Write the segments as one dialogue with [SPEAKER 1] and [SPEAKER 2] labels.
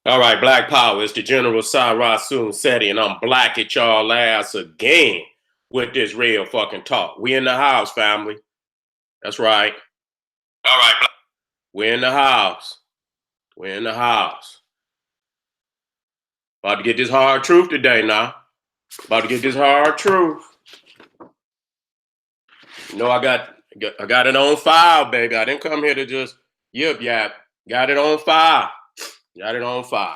[SPEAKER 1] All right, Black Power. It's the General Seti, and I'm black at y'all ass again with this real fucking talk. We in the house, family. That's right. All right, we're in the house. We're in the house. About to get this hard truth today now. About to get this hard truth. You know, I got it on file, baby. I didn't come here to just yip yap. Got it on file. Got it on file.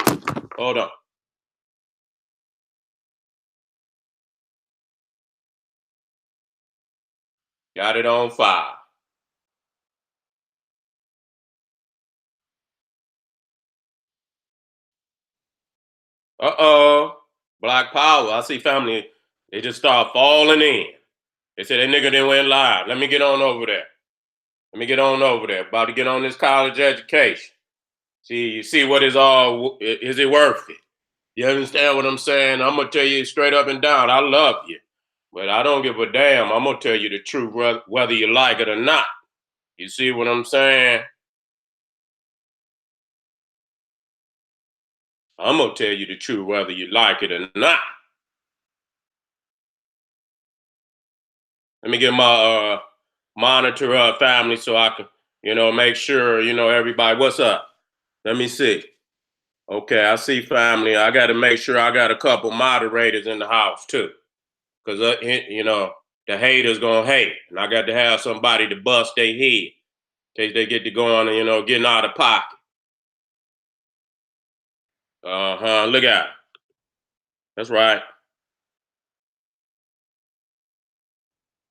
[SPEAKER 1] Hold on. Got it on file. Uh-oh. Black Power. I see family. They just start falling in. They said that nigga didn't went live. Let me get on over there. Let me get on over there. About to get on this college education. See, you see what is it worth it? You understand what I'm saying? I'm gonna tell you straight up and down. I love you, but I don't give a damn. I'm gonna tell you the truth, whether you like it or not. You see what I'm saying? I'm gonna tell you the truth, whether you like it or not. Let me get my monitor family so I can, make sure, everybody. What's up? Let me see. Okay, I see family. I got to make sure I got a couple moderators in the house too, because the haters gonna hate, and I got to have somebody to bust their head in case they get to going and getting out of pocket. Uh huh. Look out. That's right.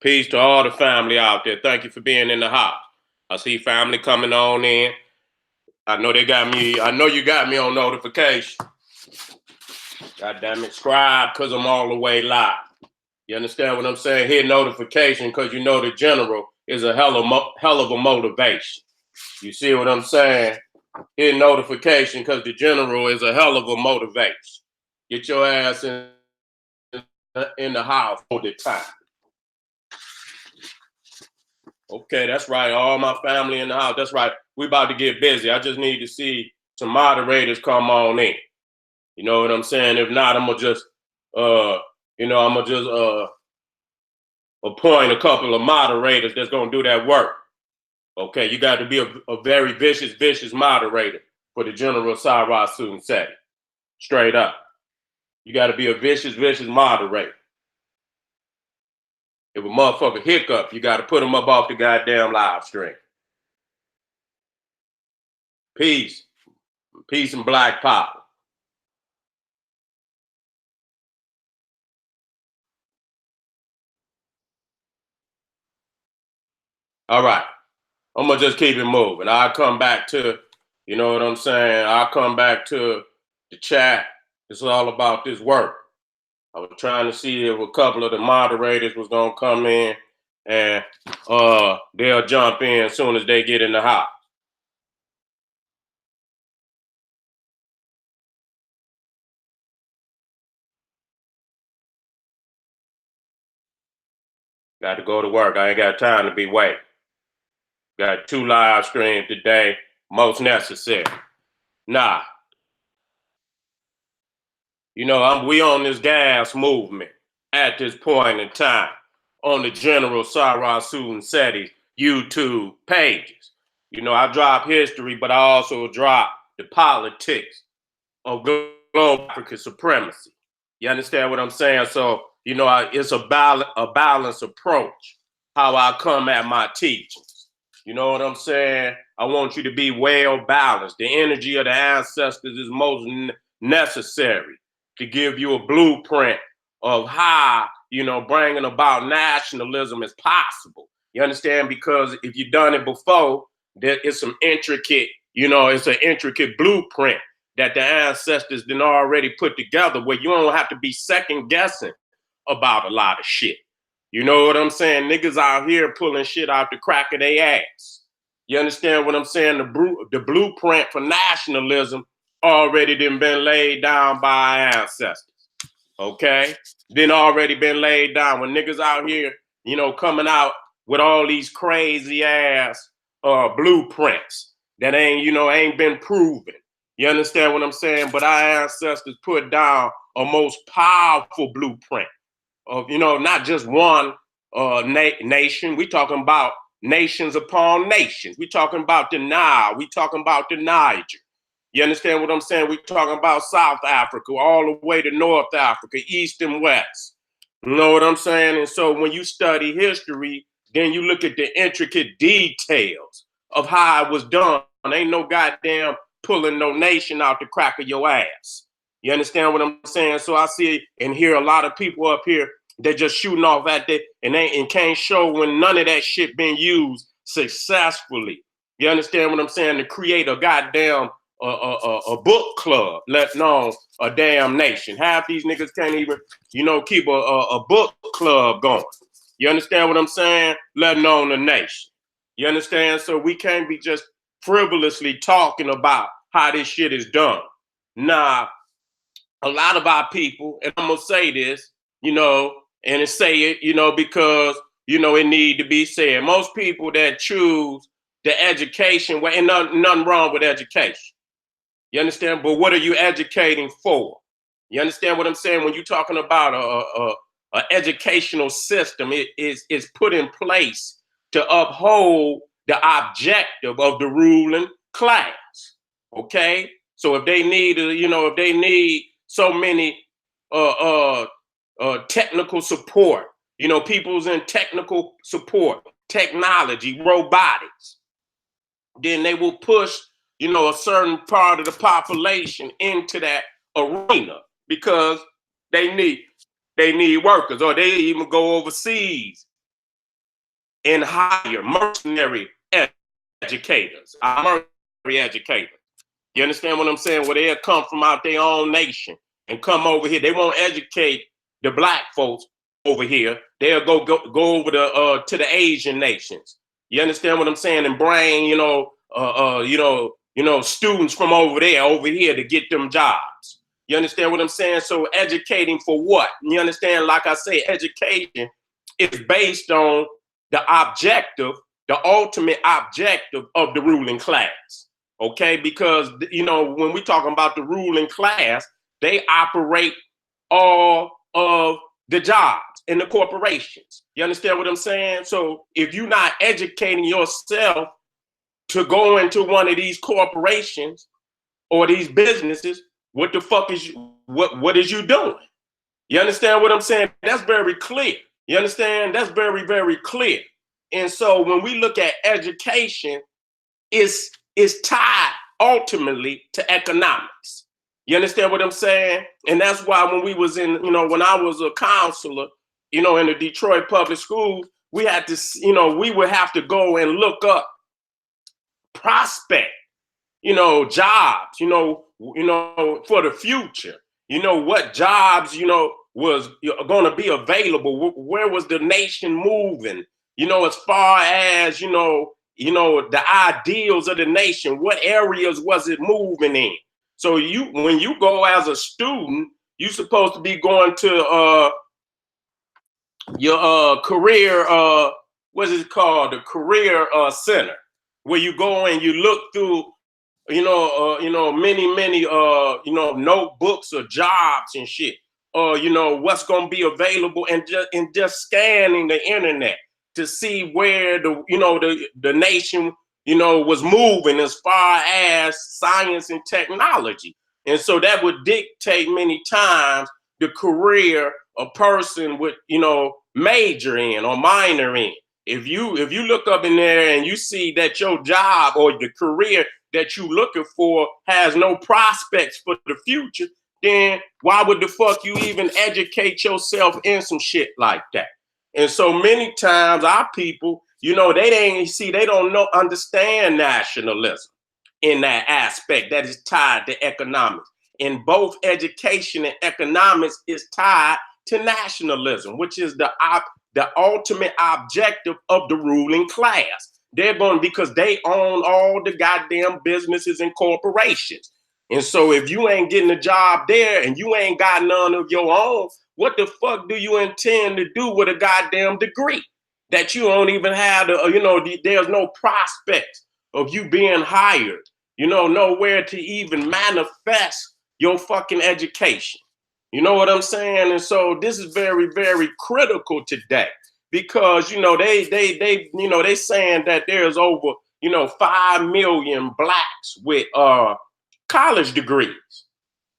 [SPEAKER 1] Peace to all the family out there. Thank you for being in the house. I see family coming on in. I know they got me. I know you got me on notification. God damn it, subscribe because I'm all the way live. You understand what I'm saying? Hit notification because you know the general is a hell of a motivation. You see what I'm saying? Hit notification because the general is a hell of a motivation. Get your ass in the house all the time. Okay, that's right. All my family in the house. That's right. We about to get busy. I just need to see some moderators come on in. You know what I'm saying? If not, I'm gonna just appoint a couple of moderators that's gonna do that work. Okay, you got to be a very vicious moderator for the General Suten Seti. Straight up. You got to be a vicious moderator. If a motherfucker hiccup, you got to put him up off the goddamn live stream. Peace. Peace and black power. All right. I'm going to just keep it moving. I'll come back to, you know what I'm saying? I'll come back to the chat. It's all about this work. I was trying to see if a couple of the moderators was going to come in and they'll jump in as soon as they get in the house. Got to go to work. I ain't got time to be waiting. Got 2 live streams today, most necessary. Nah, we on this gas movement at this point in time on the General Suten Seti YouTube pages. I drop history, but I also drop the politics of global African supremacy. You understand what I'm saying? So, it's a balanced approach how I come at my teachings. You know what I'm saying? I want you to be well balanced. The energy of the ancestors is most necessary to give you a blueprint of how, bringing about nationalism is possible. You understand? Because if you've done it before, there is some intricate, it's an intricate blueprint that the ancestors then already put together where you don't have to be second guessing about a lot of shit. You know what I'm saying? Niggas out here pulling shit out the crack of their ass. You understand what I'm saying? The blueprint for nationalism already been laid down by our ancestors. Okay? Then already been laid down. When niggas out here, coming out with all these crazy ass blueprints that ain't been proven. You understand what I'm saying? But our ancestors put down a most powerful blueprint of, not just one nation. We talking about nations upon nations. We talking about the Nile. We talking about the Niger. You understand what I'm saying? We talking about South Africa, all the way to North Africa, East and West. You know what I'm saying? And so when you study history, then you look at the intricate details of how it was done. Ain't no goddamn pulling no nation out the crack of your ass. You understand what I'm saying? So I see and hear a lot of people up here, they're just shooting off at that and can't show when none of that shit been used successfully. You understand what I'm saying? To create a goddamn a book club, let alone a damn nation. Half these niggas can't even, keep a book club going. You understand what I'm saying? Let alone a nation. You understand? So we can't be just frivolously talking about how this shit is done. Nah, a lot of our people, and I'm gonna say this, and say it, because it need to be said. Most people that choose the education, well, and nothing wrong with education. You understand? But what are you educating for? You understand what I'm saying? When you're talking about a educational system, it is put in place to uphold the objective of the ruling class. Okay, so if they need, if they need so many technical support, people's in technical support, technology, robotics, then they will push, a certain part of the population into that arena because they need workers, or they even go overseas and hire mercenary educators, mercenary educators. You understand what I'm saying? Where they'll come from out their own nation and come over here. They won't educate the black folks over here. They'll go over to the Asian nations. You understand what I'm saying? And bring, students from over there over here to get them jobs. You understand what I'm saying? So educating for what? You understand? Like I say, education is based on the objective, the ultimate objective of the ruling class. Okay, because when we talking about the ruling class, they operate all of the jobs in the corporations. You understand what I'm saying? So if you're not educating yourself to go into one of these corporations or these businesses, what the fuck is what is you doing? You understand what I'm saying? That's very clear. You understand? That's very, very clear. And so when we look at education, is tied ultimately to economics. You understand what I'm saying? And that's why when we was in, when I was a counselor, in the Detroit public schools, we had to, we would have to go and look up prospect, jobs, for the future. What jobs, was going to be available. Where was the nation moving? As far as, the ideals of the nation, what areas was it moving in? So when you go as a student, you're supposed to be going to your career, what is it called? The career center, where you go and you look through, many, notebooks of jobs and shit. What's gonna be available, and just scanning the internet to see where the nation, was moving as far as science and technology. And so that would dictate many times the career a person would, major in or minor in. If you look up in there and you see that your job or the career that you looking for has no prospects for the future, then why would the fuck you even educate yourself in some shit like that? And so many times our people, they don't understand nationalism in that aspect that is tied to economics. And both education and economics is tied to nationalism, which is the ultimate objective of the ruling class. They're going because they own all the goddamn businesses and corporations. And so if you ain't getting a job there and you ain't got none of your own, what the fuck do you intend to do with a goddamn degree that you don't even have there's no prospects of you being hired nowhere to even manifest your fucking education. You know what I'm saying? And so this is very, very critical today because they saying that there's over 5 million blacks with college degrees,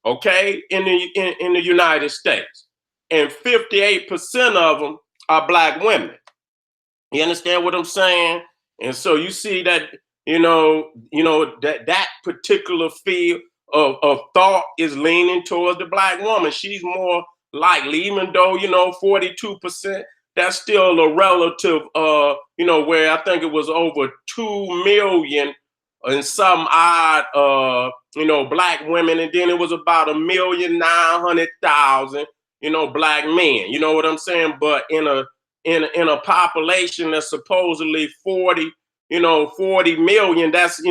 [SPEAKER 1] okay, in the United States, and 58% of them are black women. You understand what I'm saying? And so you see that, that particular field of thought is leaning towards the black woman. She's more likely, even though, 42%, that's still a relative, where I think it was over 2 million and some odd, black women. And then it was about 1,900,000, black men. You know what I'm saying? But in a population that's supposedly 40 million, that's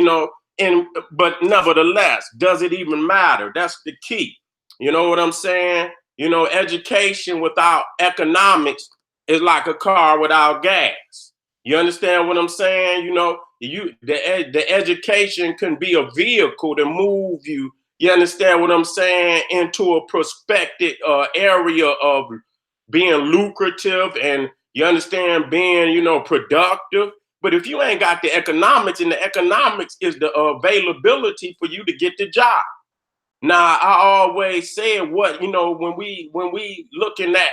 [SPEAKER 1] but nevertheless, does it even matter? That's the key. You know what I'm saying? Education without economics is like a car without gas. You understand what I'm saying? The education can be a vehicle to move you. You understand what I'm saying? Into a prospective area of being lucrative, and you understand being, productive. But if you ain't got the economics, and the economics is the availability for you to get the job. Now, I always said when we looking at,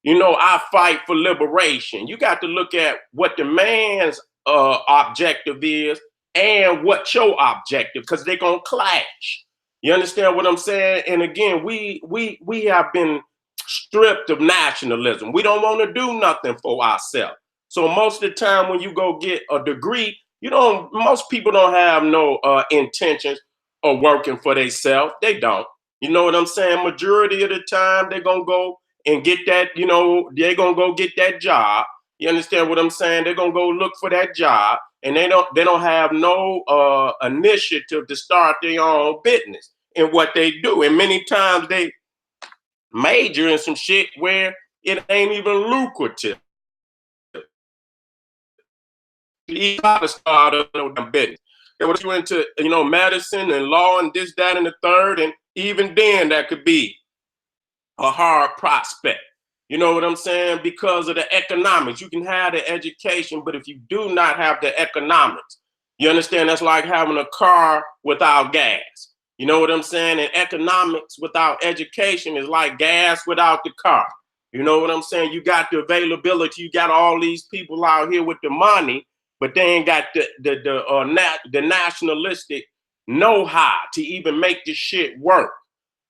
[SPEAKER 1] our fight for liberation, you got to look at what the man's objective is and what your objective, because they're gonna clash. You understand what I'm saying? And again, we have been stripped of nationalism. We don't want to do nothing for ourselves. So most of the time when you go get a degree, most people don't have no intentions of working for themselves. They don't. You know what I'm saying? Majority of the time they're gonna go and get that, they're gonna go get that job. You understand what I'm saying? They're gonna go look for that job, and they don't have no initiative to start their own business in what they do. And many times they major in some shit where it ain't even lucrative. You gotta start a damn business. And what you into, medicine and law and this, that, and the third, and even then that could be a hard prospect. You know what I'm saying? Because of the economics. You can have the education, but if you do not have the economics, you understand, that's like having a car without gas. You know what I'm saying? And economics without education is like gas without the car. You know what I'm saying? You got the availability. You got all these people out here with the money, but they ain't got the nationalistic know-how to even make this shit work.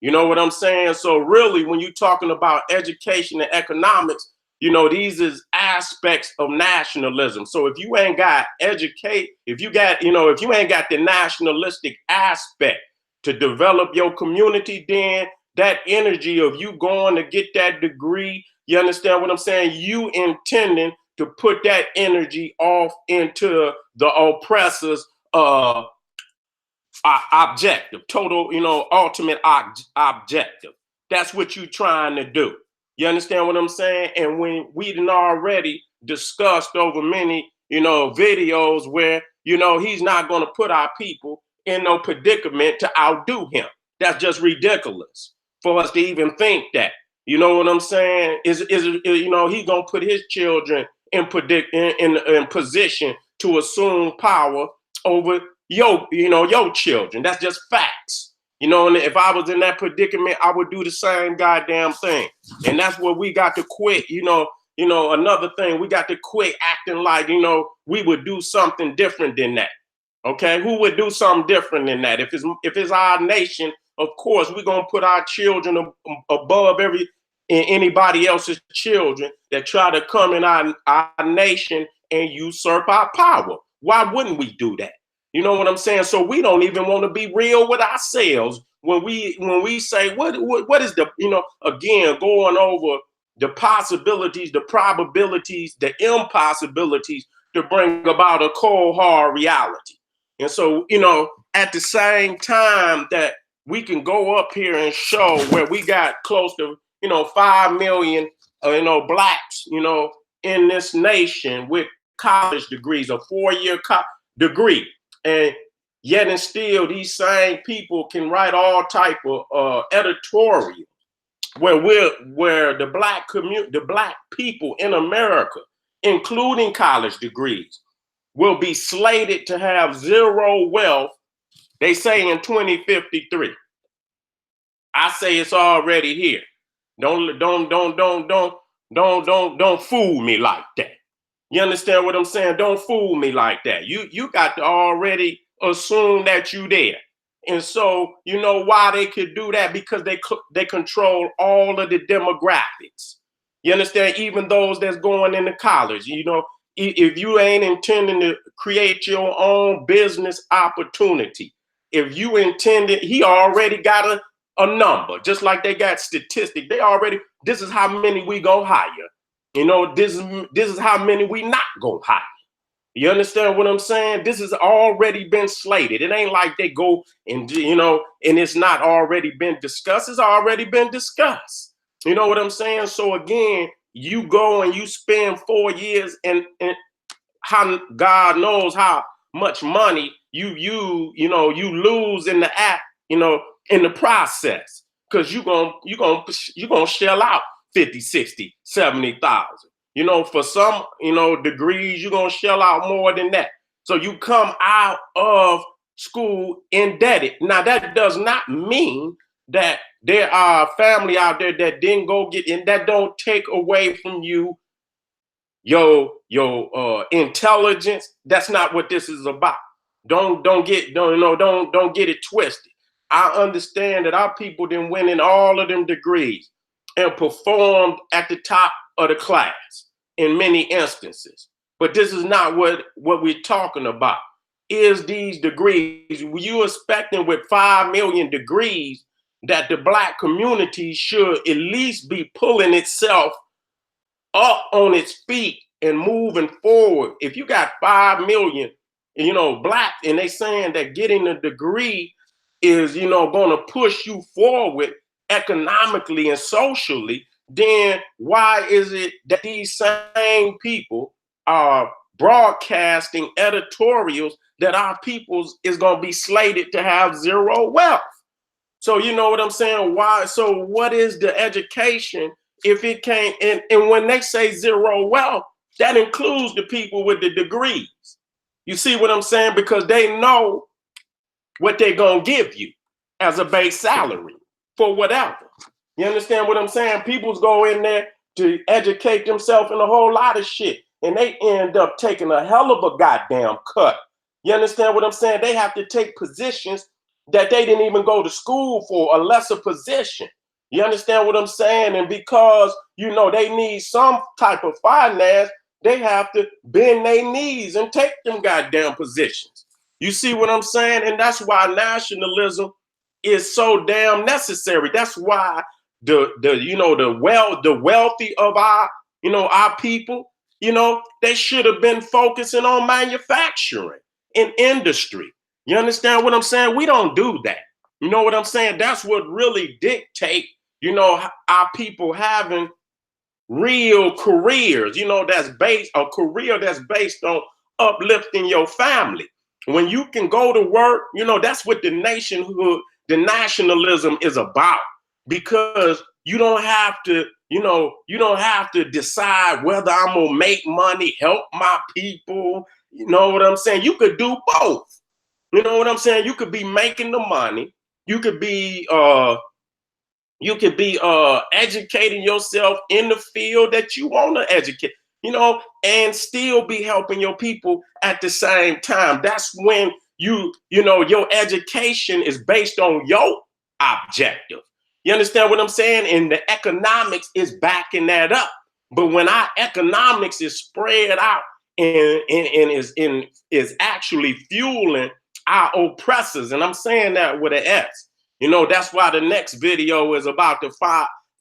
[SPEAKER 1] You know what I'm saying? So really, when you're talking about education and economics, these is aspects of nationalism. So if you ain't got if you ain't got the nationalistic aspect to develop your community, then that energy of you going to get that degree, you understand what I'm saying? You intending to put that energy off into the oppressor's objective, total, ultimate objective. That's what you're trying to do. You understand what I'm saying? And when we done already discussed over many, videos where, he's not going to put our people in no predicament to outdo him. That's just ridiculous for us to even think that. You know what I'm saying? He's gonna put his children in position to assume power over your children. That's just facts. And if I was in that predicament, I would do the same goddamn thing. And that's what we got to quit. Another thing, we got to quit acting like, we would do something different than that. Okay, who would do something different than that? If it's our nation, of course, we're gonna put our children above anybody else's children that try to come in our nation and usurp our power. Why wouldn't we do that? You know what I'm saying? So we don't even want to be real with ourselves when we say what is the, again, going over the possibilities, the probabilities, the impossibilities to bring about a cold hard reality. And so, at the same time that we can go up here and show where we got close to, 5 million, blacks, in this nation with college degrees, a 4-year degree. And Yet and still, these same people can write all type of editorial where the black people in America, including college degrees, will be slated to have zero wealth. They say in 2053. I say it's already here. Don't fool me like that. You understand what I'm saying? Don't fool me like that. You got to already assume that you there. And so you know why they could do that? Because they control all of the demographics. You understand? Even those that's going into college. You know, if you ain't intending to create your own business opportunity, if you intended, he already got a number, just like they got statistics. They already, this is how many we go hire. You know, this is how many we not go hire. You understand what I'm saying? This has already been slated. It ain't like they go and, you know, and it's not already been discussed. It's already been discussed. You know what I'm saying? So again, you go and you spend 4 years and how God knows how much money you lose in the act, you know, in the process, because you're gonna shell out 50, 60, 70,000. You know, for some, you know, degrees, you're gonna shell out more than that. So you come out of school indebted. Now that does not mean that there are family out there that didn't go get in. That don't take away from you your intelligence. That's not what this is about. Don't get it twisted. I understand that our people didn't win in all of them degrees and performed at the top of the class in many instances. But this is not what we're talking about. Is these degrees? Were you expecting with 5 million degrees that the black community should at least be pulling itself up on its feet and moving forward? If you got 5 million, you know, black, and they saying that getting a degree is, you know, going to push you forward economically and socially, then why is it that these same people are broadcasting editorials that our peoples is going to be slated to have zero wealth? So you know what I'm saying? Why? So what is the education if it can't? And when they say zero wealth, that includes the people with the degrees. You see what I'm saying? Because they know what they're gonna give you as a base salary for whatever. You understand what I'm saying? People's go in there to educate themselves in a whole lot of shit, and they end up taking a hell of a goddamn cut. You understand what I'm saying? They have to take positions that they didn't even go to school for, a lesser position. You understand what I'm saying? And because, you know, they need some type of finance, they have to bend their knees and take them goddamn positions. You see what I'm saying? And that's why nationalism is so damn necessary. That's why the wealthy of our people, you know, they should have been focusing on manufacturing and industry. You understand what I'm saying? We don't do that. You know what I'm saying? That's what really dictate, you know, our people having real careers, you know, a career that's based on uplifting your family. When you can go to work, you know, that's what the nationalism is about. Because you don't have to, you don't have to decide whether I'm gonna make money, help my people. You know what I'm saying? You could do both. You know what I'm saying? You could be making the money. You could be educating yourself in the field that you want to educate, you know, and still be helping your people at the same time. That's when you know, your education is based on your objective. You understand what I'm saying? And the economics is backing that up. But when our economics is spread out and is actually fueling our oppressors, and I'm saying that with an S. You know, that's why the next video is about the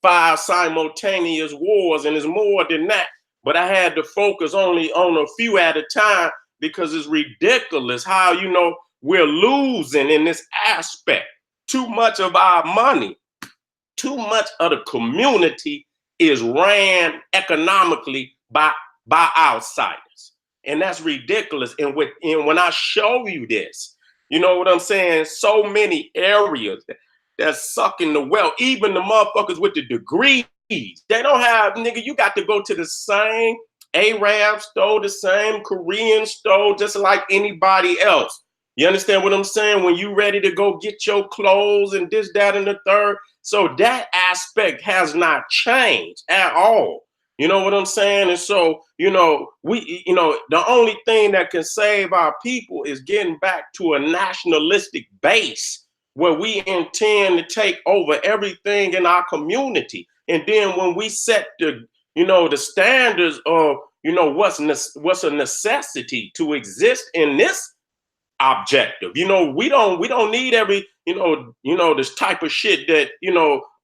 [SPEAKER 1] five simultaneous wars, and it's more than that. But I had to focus only on a few at a time because it's ridiculous how, you know, we're losing in this aspect. Too much of our money, too much of the community is ran economically by outsiders. And that's ridiculous. And when I show you this, You know what I'm saying? So many areas that's sucking the wealth. Even the motherfuckers with the degrees, they don't have, nigga, you got to go to the same Arab store, the same Korean store, just like anybody else. You understand what I'm saying? When you ready to go get your clothes and this, that, and the third. So that aspect has not changed at all. You know what I'm saying? And so, the only thing that can save our people is getting back to a nationalistic base where we intend to take over everything in our community. And then when we set the standards of, what's a necessity to exist in this objective. We don't need every, this type of shit that,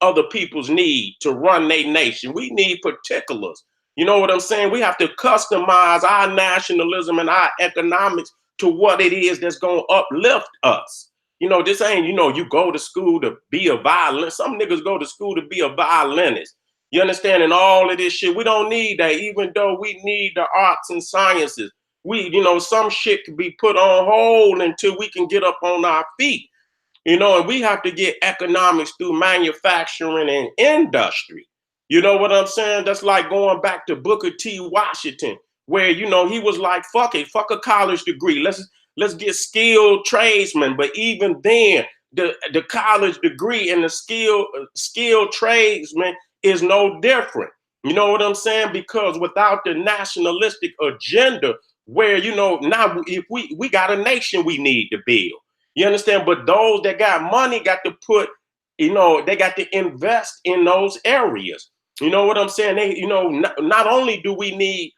[SPEAKER 1] other people's need to run their nation. We need particulars. You know what I'm saying? We have to customize our nationalism and our economics to what it is that's going to uplift us. This ain't, you go to school to be a violinist. Some niggas go to school to be a violinist. You understand? And all of this shit, we don't need that, even though we need the arts and sciences. Some shit can be put on hold until we can get up on our feet, and we have to get economics through manufacturing and industry. You know what I'm saying? That's like going back to Booker T. Washington, where, he was like, fuck it, fuck a college degree. Let's get skilled tradesmen. But even then, the college degree and the skilled tradesman is no different. You know what I'm saying? Because without the nationalistic agenda, where, now if we got a nation we need to build. You understand? But those that got money got to put, they got to invest in those areas. You know what I'm saying? They, not only do we need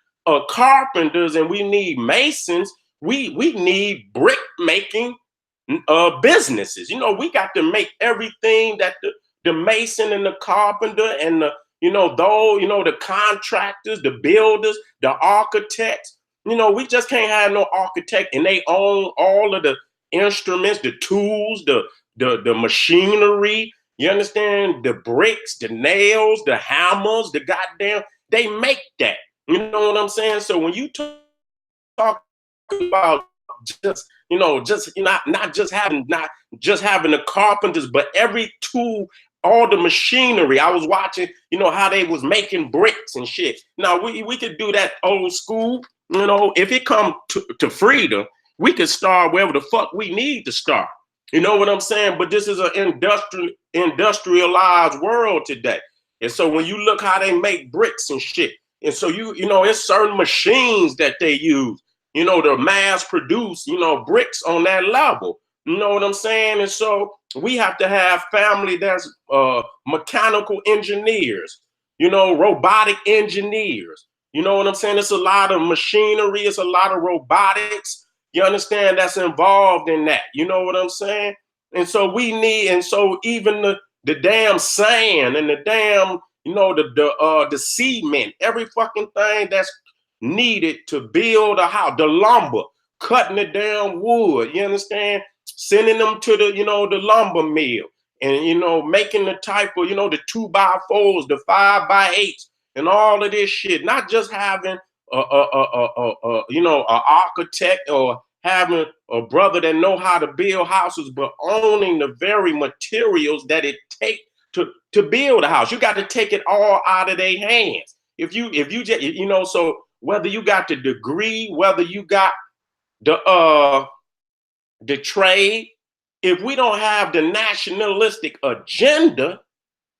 [SPEAKER 1] carpenters and we need masons, we need brick making businesses. We got to make everything that the mason and the carpenter and the contractors, the builders, the architects. We just can't have no architect and they own all of the instruments, the tools, the machinery. You understand? The bricks, the nails, the hammers, the goddamn, they make that. You know what I'm saying? So when you talk about not just having the carpenters, but every tool, all the machinery. I was watching, how they was making bricks and shit. Now we could do that old school. If it come to freedom, we could start wherever the fuck we need to start. You know what I'm saying? But this is an industrialized world today. And so when you look how they make bricks and shit, and so it's certain machines that they use, to mass produce, bricks on that level. You know what I'm saying? And so we have to have family that's mechanical engineers, robotic engineers. You know what I'm saying? It's a lot of machinery. It's a lot of robotics. You understand? That's involved in that. You know what I'm saying? And so even the damn sand and the damn, the cement, every fucking thing that's needed to build a house, the lumber, cutting the damn wood, you understand? Sending them to the lumber mill and, making the type of, the 2x4s, the 5x8s and all of this shit, not just having an architect or having a brother that know how to build houses, but owning the very materials that it takes to build a house. You got to take it all out of their hands. If you just, so whether you got the degree, whether you got the trade, if we don't have the nationalistic agenda,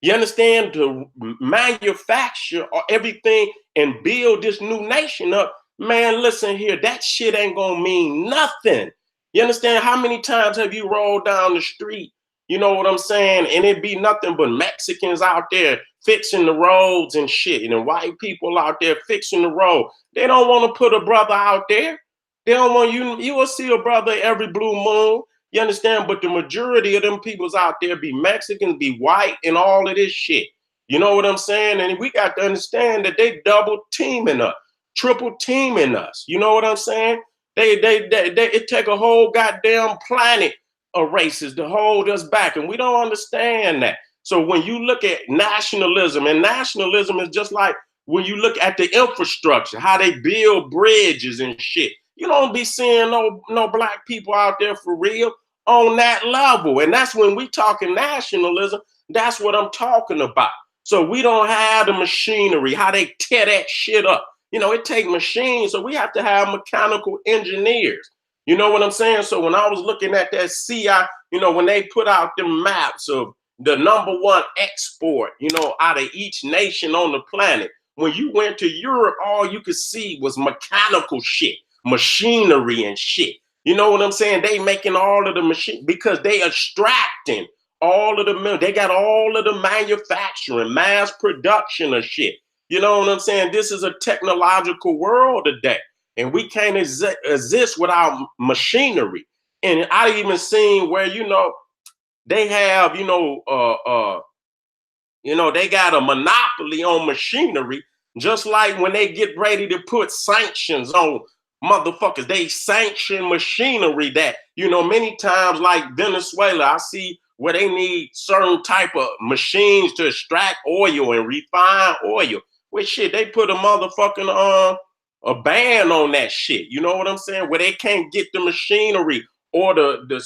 [SPEAKER 1] you understand, to manufacture or everything and build this new nation up, man, listen here, that shit ain't gonna mean nothing. You understand? How many times have you rolled down the street, you know what I'm saying, and it be nothing but Mexicans out there fixing the roads and shit, and white people out there fixing the road. They don't want to put a brother out there. They don't want you will see a brother every blue moon. You understand? But the majority of them peoples out there be Mexicans, be white, and all of this shit. You know what I'm saying? And we got to understand that they double teaming us, triple teaming us. You know what I'm saying? It take a whole goddamn planet of races to hold us back, and we don't understand that. So when you look at nationalism, and nationalism is just like when you look at the infrastructure, how they build bridges and shit. You don't be seeing no black people out there for real on that level. And that's when we talking nationalism. That's what I'm talking about. So we don't have the machinery, how they tear that shit up. It take machines, so we have to have mechanical engineers. You know what I'm saying? So when I was looking at that CI, when they put out the maps of the number one export, out of each nation on the planet, when you went to Europe, all you could see was mechanical shit, machinery and shit. You know what I'm saying? They making all of the machine because they extracting all of the, they got all of the manufacturing, mass production of shit. You know what I'm saying? This is a technological world today, and we can't exist without machinery. And I even seen where they have they got a monopoly on machinery, just like when they get ready to put sanctions on motherfuckers. They sanction machinery that, many times, like Venezuela, I see where they need certain type of machines to extract oil and refine oil. Well, shit, they put a motherfucking a ban on that shit. You know what I'm saying? Where they can't get the machinery or the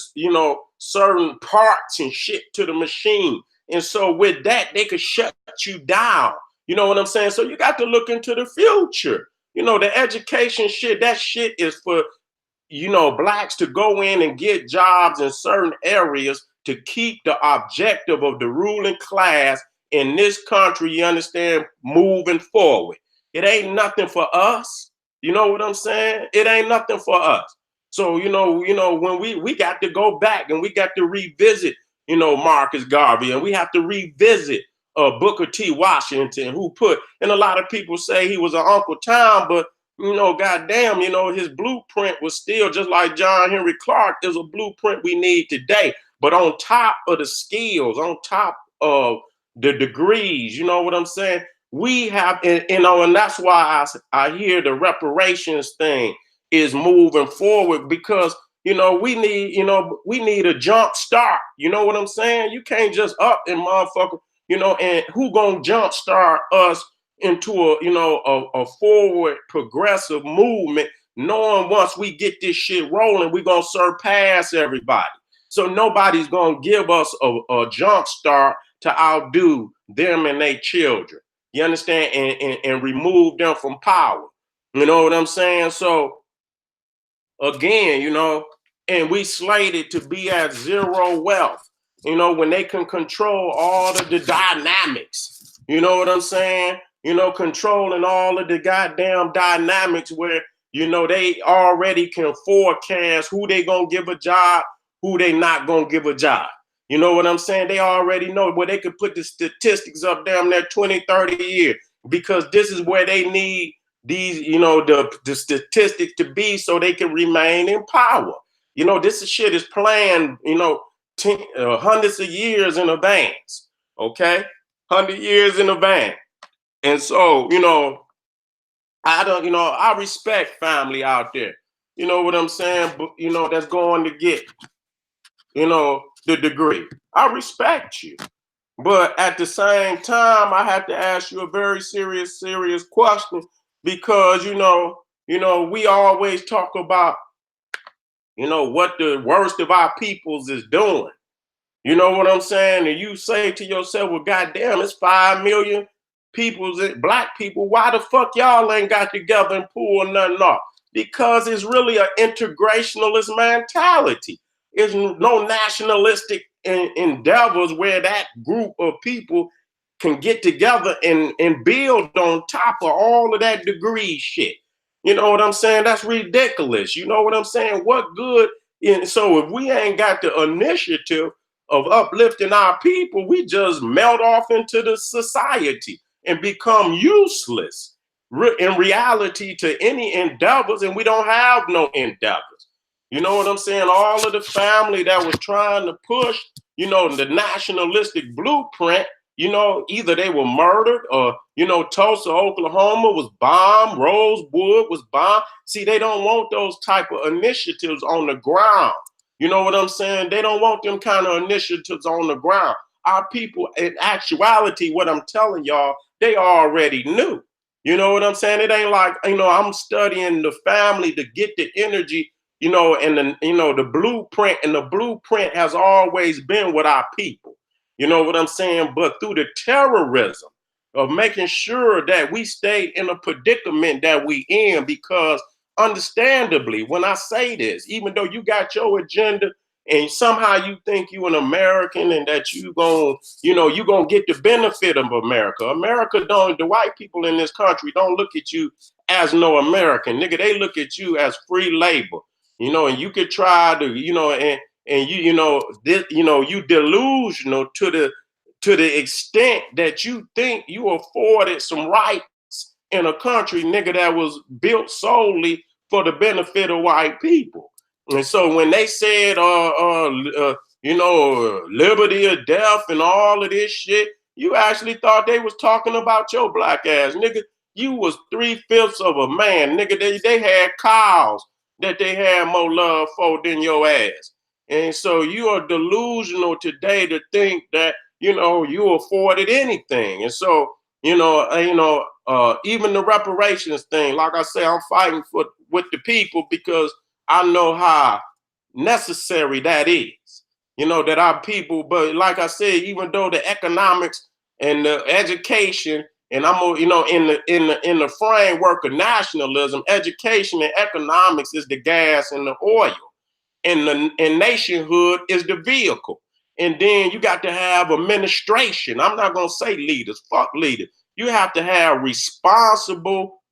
[SPEAKER 1] certain parts and shit to the machine. And so with that, they could shut you down. You know what I'm saying? So you got to look into the future. The education shit, that shit is for, blacks to go in and get jobs in certain areas to keep the objective of the ruling class in this country, you understand, moving forward. It ain't nothing for us. You know what I'm saying? It ain't nothing for us. So, when we got to go back and we got to revisit, Marcus Garvey, and we have to revisit Booker T. Washington, who put, and a lot of people say he was an Uncle Tom, but goddamn, his blueprint was still just like John Henry Clark. There's a blueprint we need today. But on top of the skills, on top of the degrees, you know what I'm saying? We have, and that's why I hear the reparations thing is moving forward, because we need a jump start. You know what I'm saying? You can't just up and motherfucker, and who gonna jump start us into a forward progressive movement, knowing once we get this shit rolling, we're gonna surpass everybody. So nobody's gonna give us a jump start to outdo them and their children. You understand? And remove them from power. You know what I'm saying? So again, and we slated to be at zero wealth, when they can control all of the dynamics. You know what I'm saying? Controlling all of the goddamn dynamics where, they already can forecast who they gonna give a job, who they not gonna give a job. You know what I'm saying? They already know where they could put the statistics up damn near 20, 30 years, because this is where they need these, the statistics to be, so they can remain in power. This shit is planned, hundreds of years in advance. Okay, 100 years in advance. And so, I don't, I respect family out there. You know what I'm saying? But that's going to get, the degree. I respect you. But at the same time, I have to ask you a very serious question, because we always talk about what the worst of our peoples is doing. You know what I'm saying? And you say to yourself, well, goddamn, it's 5 million people, black people. Why the fuck y'all ain't got together and pull nothing off? Because it's really an integrationalist mentality. It's no nationalistic endeavors where that group of people can get together and build on top of all of that degree shit. You know what I'm saying? That's ridiculous. You know what I'm saying? What good? So if we ain't got the initiative of uplifting our people, we just melt off into the society and become useless in reality to any endeavors, and we don't have no endeavors. You know what I'm saying? All of the family that was trying to push, the nationalistic blueprint, either they were murdered or, Tulsa, Oklahoma was bombed, Rosewood was bombed. See, they don't want those type of initiatives on the ground. You know what I'm saying? They don't want them kind of initiatives on the ground. Our people, in actuality, what I'm telling y'all, they already knew. You know what I'm saying? It ain't like, I'm studying the family to get the energy, and the blueprint, and the blueprint has always been with our people. You know what I'm saying? But through the terrorism of making sure that we stay in a predicament that we in, because understandably, when I say this, even though you got your agenda and somehow you think you an American and that you gonna get the benefit of America. America don't, the white people in this country don't look at you as no American, nigga. They look at you as free labor, and you could try to, and you delusional to the extent that you think you afforded some rights in a country, nigga, that was built solely for the benefit of white people. And so when they said, liberty or death and all of this shit, you actually thought they was talking about your black ass, nigga. You was 3/5 of a man, nigga. They had cows that they had more love for than your ass. And so you are delusional today to think that, you afforded anything. And so, even the reparations thing, like I say, I'm fighting with the people because I know how necessary that is. That our people, but like I said, even though the economics and the education, and I'm in the framework of nationalism, education and economics is the gas and the oil, and nationhood is the vehicle. And then you got to have administration. I'm not gonna say leaders, fuck leaders. You have to have responsible,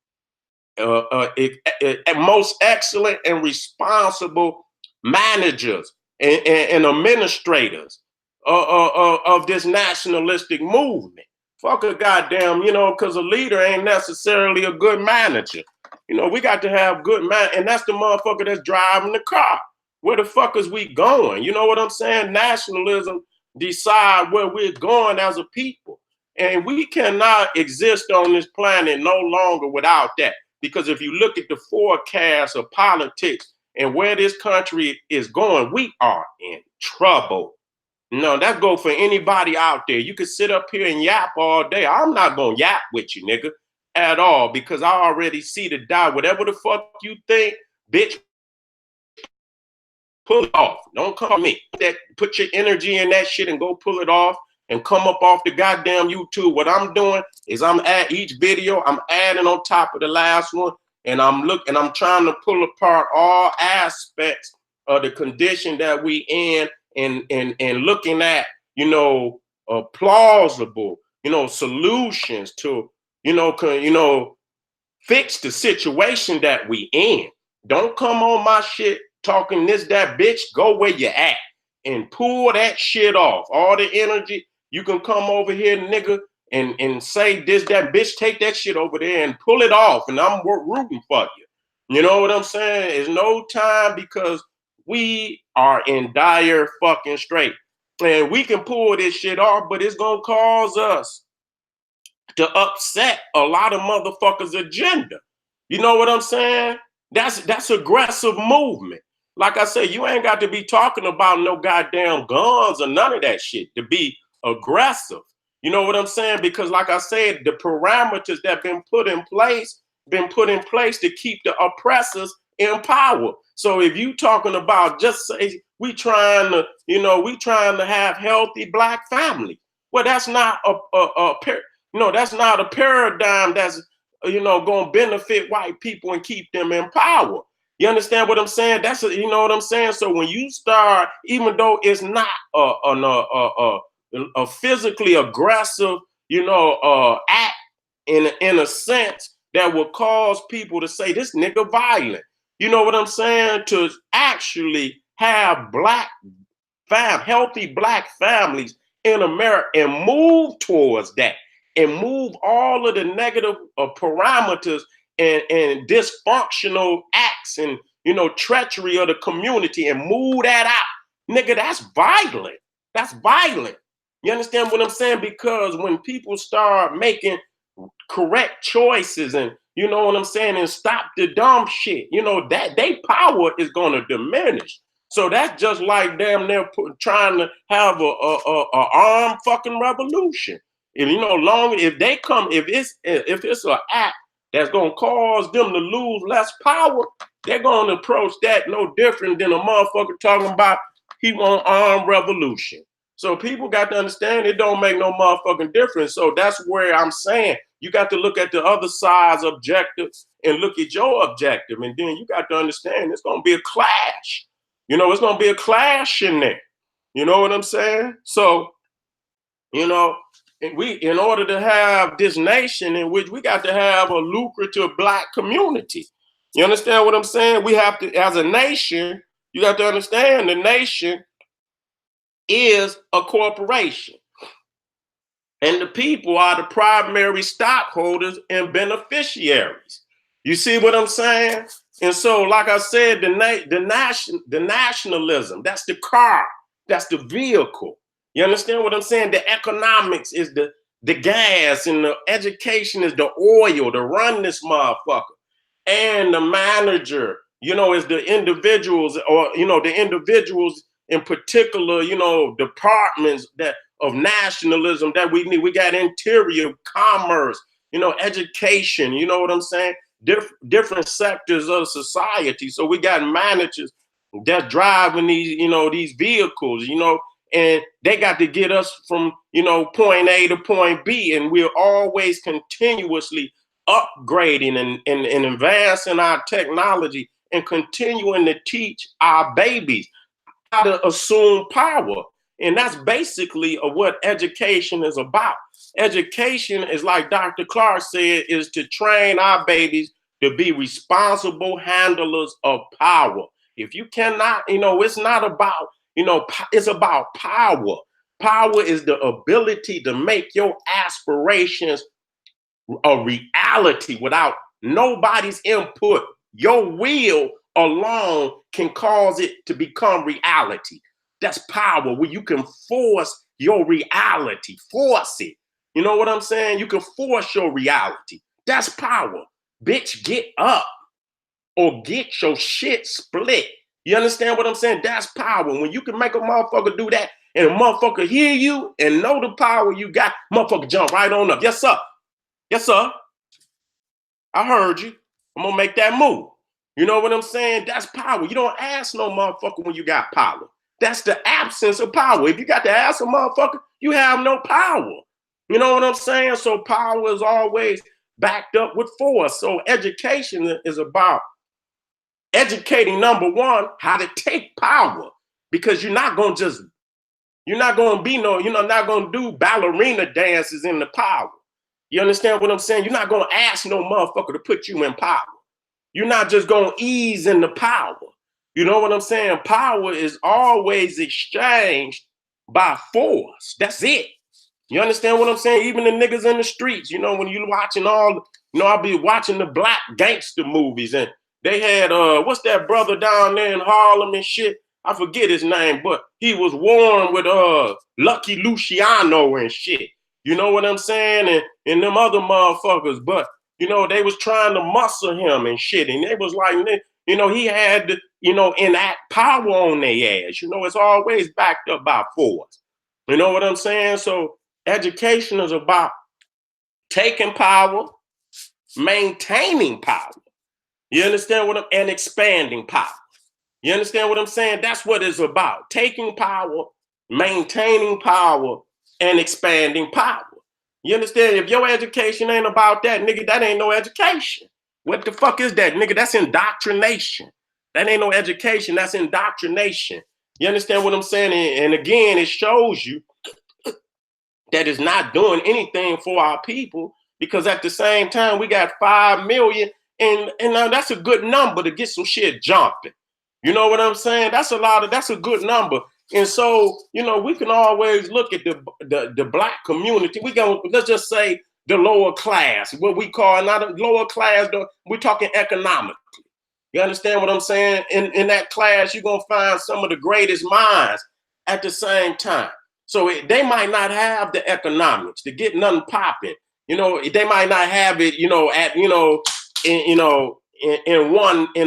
[SPEAKER 1] most excellent and responsible managers and administrators of this nationalistic movement. Fuck a goddamn, because a leader ain't necessarily a good manager. We got to have good man, and that's the motherfucker that's driving the car. Where the fuck is we going? You know what I'm saying? Nationalism decide where we're going as a people. And we cannot exist on this planet no longer without that. Because if you look at the forecast of politics and where this country is going, we are in trouble. No, that go for anybody out there. You can sit up here and yap all day. I'm not gonna yap with you, nigga, at all, because I already see the die. Whatever the fuck you think, bitch, pull it off. Don't come to me. Put your energy in that shit and go pull it off and come up off the goddamn YouTube. What I'm doing is I'm at each video, I'm adding on top of the last one, and I'm trying to pull apart all aspects of the condition that we in, and looking at, plausible, solutions to, fix the situation that we in. Don't come on my shit talking this, that, bitch. Go where you at and pull that shit off. All the energy, you can come over here, nigga, and say this, that, bitch. Take that shit over there and pull it off, and I'm rooting for you. You know what I'm saying? It's no time, because we are in dire fucking strait. And we can pull this shit off, but it's gonna cause us to upset a lot of motherfuckers' agenda. You know what I'm saying? That's aggressive movement. Like I said, you ain't got to be talking about no goddamn guns or none of that shit to be aggressive. You know what I'm saying? Because like I said, the parameters that been put in place to keep the oppressors in power. So if you talking about, just say we trying to have healthy black families. Well, that's not that's not a paradigm that's going to benefit white people and keep them in power. You understand what I'm saying? You know what I'm saying? So when you start, even though it's not a physically aggressive, act in a sense that will cause people to say this nigga violent. You know what I'm saying? To actually have healthy black families in America and move towards that, and move all of the negative parameters and dysfunctional acts and treachery of the community, and move that out. Nigga, that's violent. That's violent. You understand what I'm saying? Because when people start making correct choices, and you know what I'm saying, and stop the dumb shit, that their power is going to diminish. So that's just like damn near trying to have a armed fucking revolution. And long if they come, if it's an act that's gonna cause them to lose less power, they're gonna approach that no different than a motherfucker talking about he want armed revolution. So people got to understand it don't make no motherfucking difference. So that's where I'm saying you got to look at the other side's objectives and look at your objective, and then you got to understand it's gonna be a clash. It's gonna be a clash in there. You know what I'm saying? So you know, and in order to have this nation in which we got to have a lucrative black community. You understand what I'm saying? We have to, as a nation, you got to understand the nation is a corporation. And the people are the primary stockholders and beneficiaries. You see what I'm saying? And so, like I said, the nationalism, that's the car, that's the vehicle. You understand what I'm saying? The economics is the gas, and the education is the oil to run this motherfucker. And the manager, is the individuals, or the individuals in particular, departments that of nationalism that we need. We got interior, commerce, education, you know what I'm saying? Different sectors of society. So we got managers that's driving these vehicles, and they got to get us from, point A to point B. And we're always continuously upgrading and advancing our technology and continuing to teach our babies how to assume power. And that's basically what education is about. Education is, like Dr. Clark said, is to train our babies to be responsible handlers of power. If you cannot, it's not about, it's about power. Power is the ability to make your aspirations a reality without nobody's input. Your will alone can cause it to become reality. That's power, where you can force your reality, force it. You know what I'm saying? You can force your reality. That's power. Bitch, get up or get your shit split. You understand what I'm saying? That's power. When you can make a motherfucker do that and a motherfucker hear you and know the power you got, motherfucker jump right on up. Yes, sir. Yes, sir. I heard you. I'm gonna make that move. You know what I'm saying? That's power. You don't ask no motherfucker when you got power. That's the absence of power. If you got to ask a motherfucker, you have no power. You know what I'm saying? So power is always backed up with force. So education is about educating, number one, how to take power. Because you're not gonna be not gonna do ballerina dances in the power. You understand what I'm saying? You're not gonna ask no motherfucker to put you in power. You're not just gonna ease in the power. You know what I'm saying? Power is always exchanged by force. That's it. You understand what I'm saying? Even the niggas in the streets, when you watching I'll be watching the black gangster movies, and they had what's that brother down there in Harlem and shit? I forget his name, but he was warm with Lucky Luciano and shit. You know what I'm saying? And them other motherfuckers, but they was trying to muscle him and shit, and they was like, he had to, enact power on their ass. It's always backed up by force. You know what I'm saying? So education is about taking power, maintaining power. You understand and expanding power. You understand what I'm saying? That's what it's about. Taking power, maintaining power, and expanding power. You understand? If your education ain't about that, nigga, that ain't no education. What the fuck is that, nigga? That's indoctrination. That ain't no education. That's indoctrination. You understand what I'm saying? And again, it shows you that is not doing anything for our people, because at the same time, we got 5 million, and that's a good number to get some shit jumping. You know what I'm saying? That's a good number. And so, we can always look at the black community. Let's just say the lower class, what we call not a lower class, we're talking economically. You understand what I'm saying? In that class, you're going to find some of the greatest minds at the same time. So they might not have the economics to get nothing popping. They might not have it, in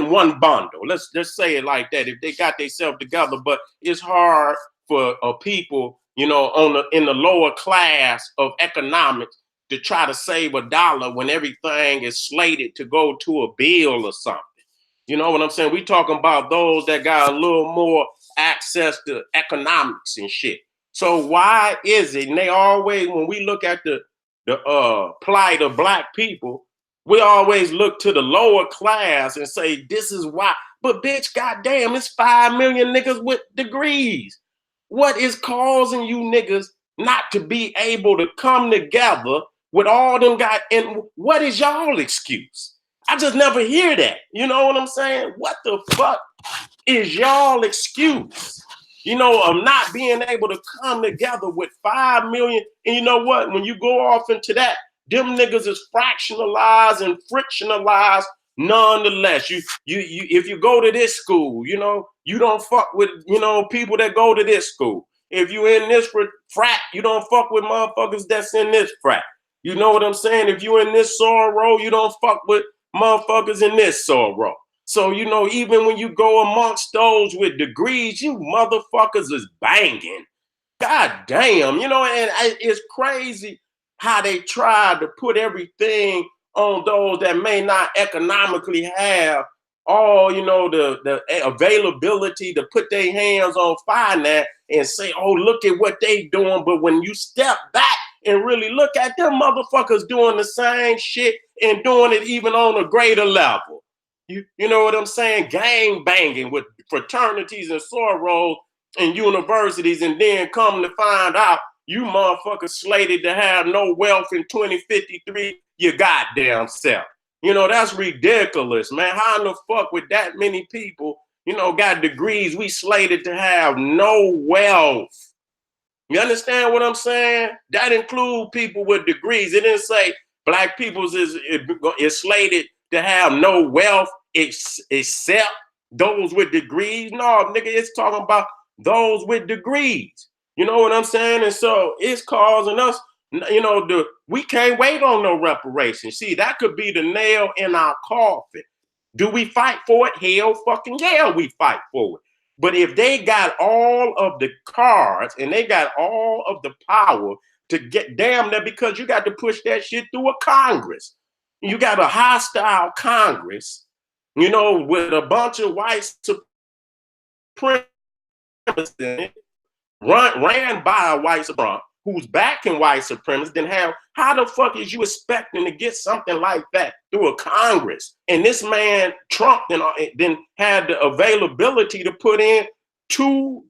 [SPEAKER 1] one bundle. Let's just say it like that. If they got themselves together, but it's hard for people in the lower class of economics to try to save $1 when everything is slated to go to a bill or something. You know what I'm saying? We talking about those that got a little more access to economics and shit. So why is it? And they always, when we look at the plight of black people, we always look to the lower class and say this is why. But bitch, goddamn, it's 5 million niggas with degrees. What is causing you niggas not to be able to come together with all them guys? And what is y'all excuse? I just never hear that. You know what I'm saying? What the fuck is y'all excuse? Of not being able to come together with 5 million. And you know what? When you go off into that, them niggas is fractionalized and frictionalized nonetheless. You if you go to this school, you don't fuck with people that go to this school. If you in this frat, you don't fuck with motherfuckers that's in this frat. You know what I'm saying? If you in this sorrow, you don't fuck with motherfuckers in this sorrow. So, even when you go amongst those with degrees, you motherfuckers is banging. God damn, and it's crazy how they try to put everything on those that may not economically have all, the availability to put their hands on finance and say, oh, look at what they doing. But when you step back and really look at them motherfuckers doing the same shit and doing it even on a greater level. You know what I'm saying? Gang banging with fraternities and sorrows and universities, and then come to find out you motherfuckers slated to have no wealth in 2053, your goddamn self. That's ridiculous, man. How in the fuck with that many people, got degrees, we slated to have no wealth? You understand what I'm saying? That includes people with degrees. It didn't say black people is slated to have no wealth except those with degrees. No, nigga, it's talking about those with degrees. You know what I'm saying? And so it's causing us, we can't wait on no reparations. See, that could be the nail in our coffin. Do we fight for it? Hell fucking yeah, we fight for it. But if they got all of the cards and they got all of the power to get damn there, because you got to push that shit through a Congress. You got a hostile Congress, with a bunch of white supremacists in it, ran by a white supremacist who's backing white supremacists, then how the fuck is you expecting to get something like that through a Congress? And this man, Trump, then had the availability to put in two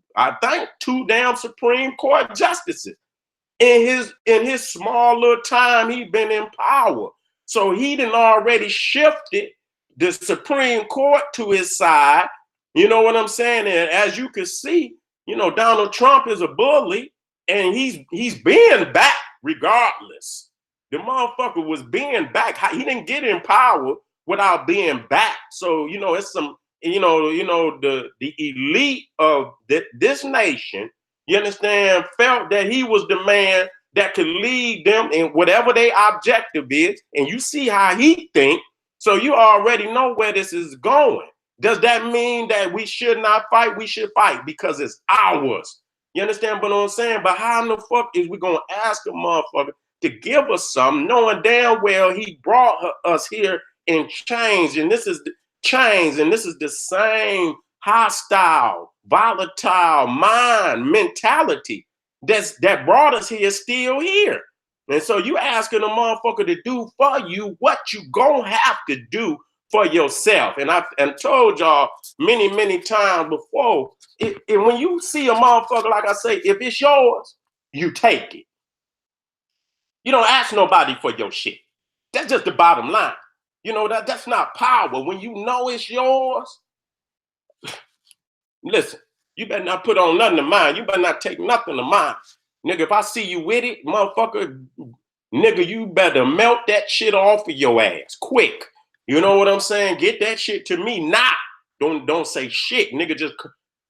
[SPEAKER 1] damn Supreme Court justices in his small little time he been in power. So he done already shifted the Supreme Court to his side. You know what I'm saying? And as you can see, Donald Trump is a bully, and he's being back regardless. The motherfucker was being back. He didn't get in power without being back. So, it's some, the elite of this nation, you understand, felt that he was the man that could lead them in whatever their objective is. And you see how he think. So you already know where this is going. Does that mean that we should not fight? We should fight because it's ours. You understand what I'm saying? But how in the fuck is we going to ask a motherfucker to give us something, knowing damn well he brought us here in chains, and this is the chains, and this is the same hostile, volatile mind mentality that brought us here still here. And so you asking a motherfucker to do for you what you gonna have to do for yourself. And I've told y'all many, many times before, when you see a motherfucker, like I say, if it's yours, you take it. You don't ask nobody for your shit. That's just the bottom line. That's not power. When you know it's yours, listen, you better not put on nothing of mine. You better not take nothing of mine. Nigga, if I see you with it, motherfucker, nigga, you better melt that shit off of your ass quick. You know what I'm saying? Get that shit to me now. Don't say shit, nigga. Just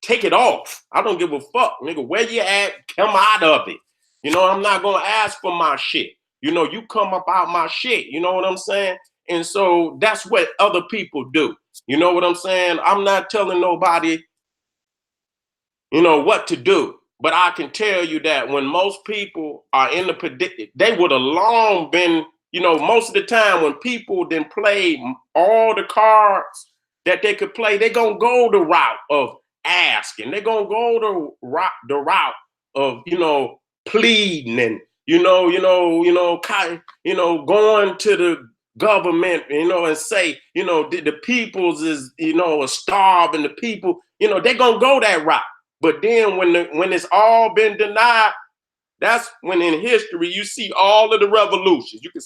[SPEAKER 1] take it off. I don't give a fuck, nigga. Where you at? Come out of it. I'm not gonna ask for my shit. You come up out my shit. You know what I'm saying? And so that's what other people do. You know what I'm saying? I'm not telling nobody, what to do. But I can tell you that when most people are in the predicted, they would have long been, most of the time when people then play all the cards that they could play, they're gonna go the route of asking. They're gonna go the route of, pleading and going to the government, and say, the people's is, are starving, the people, they're gonna go that route. But then when it's all been denied, that's when in history you see all of the revolutions. You can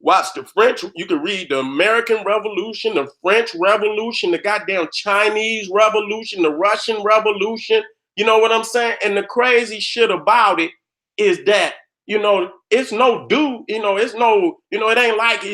[SPEAKER 1] watch the French, you can read the American Revolution, the French Revolution, the goddamn Chinese Revolution, the Russian Revolution. You know what I'm saying? And the crazy shit about it is that, it's no it's no, it ain't like,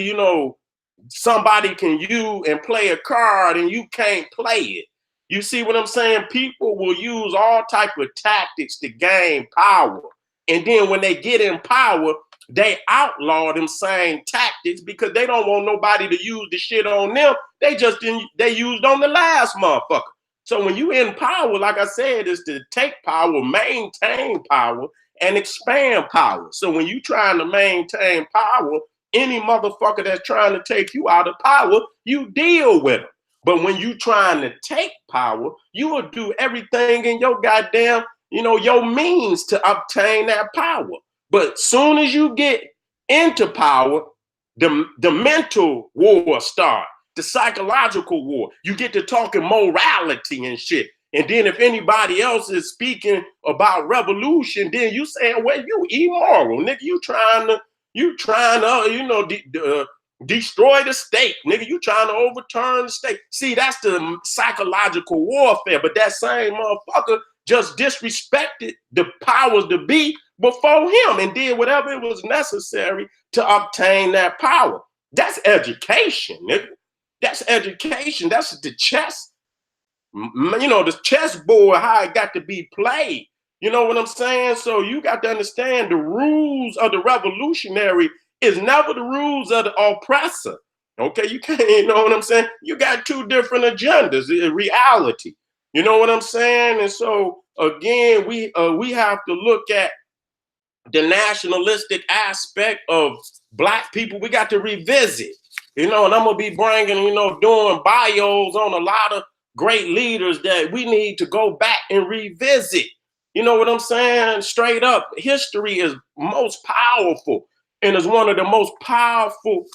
[SPEAKER 1] somebody can you and play a card and you can't play it. You see what I'm saying? People will use all type of tactics to gain power. And then when they get in power, they outlaw them same tactics because they don't want nobody to use the shit on them. They used on the last motherfucker. So when you in power, like I said, is to take power, maintain power, and expand power. So when you trying to maintain power, any motherfucker that's trying to take you out of power, you deal with them. But when you trying to take power, you will do everything in your goddamn, your means to obtain that power. But soon as you get into power, the mental war start, the psychological war. You get to talking morality and shit. And then if anybody else is speaking about revolution, then you saying, well, you immoral, nigga. You trying to, destroy the state, nigga. You trying to overturn the state. See, that's the psychological warfare. But that same motherfucker just disrespected the powers to be before him and did whatever it was necessary to obtain that power. That's education, nigga. That's education. That's the chess, the chessboard, how it got to be played. You know what I'm saying? So you got to understand the rules of the revolutionary is never the rules of the oppressor. Okay, you can't, you know what I'm saying? You got two different agendas in reality. You know what I'm saying? And so again, we have to look at the nationalistic aspect of Black people. We got to revisit, and I'm gonna be bringing, doing bios on a lot of great leaders that we need to go back and revisit. You know what I'm saying? Straight up, history is most powerful and is one of the most powerful,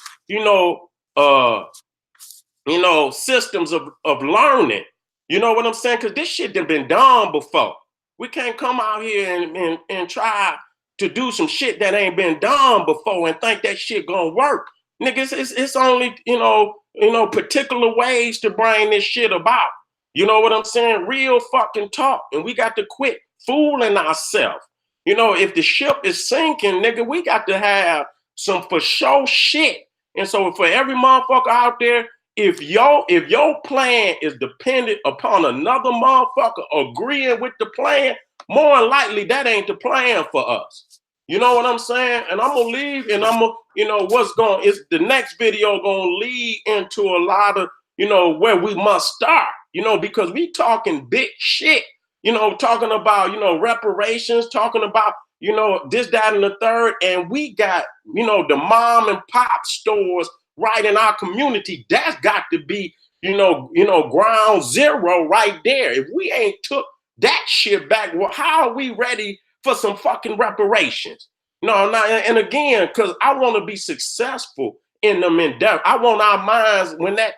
[SPEAKER 1] systems of learning. You know what I'm saying? Because this shit done been done before. We can't come out here and try to do some shit that ain't been done before and think that shit gonna work. Niggas, it's only, particular ways to bring this shit about. You know what I'm saying? Real fucking talk. And we got to quit fooling ourselves. If the ship is sinking, nigga, we got to have some for sure shit. And so for every motherfucker out there, if your plan is dependent upon another motherfucker agreeing with the plan, more than likely that ain't the plan for us. You know what I'm saying? And I'm gonna leave, and I'm gonna, is the next video gonna lead into a lot of, where we must start, because we talking big shit, talking about, reparations, talking about, this, that, and the third. And we got, the mom and pop stores right in our community. That's got to be, ground zero right there. If we ain't took that shit back, well, how are we ready for some fucking reparations? No, not, and again, because I want to be successful in them endeavor. I want our minds when that,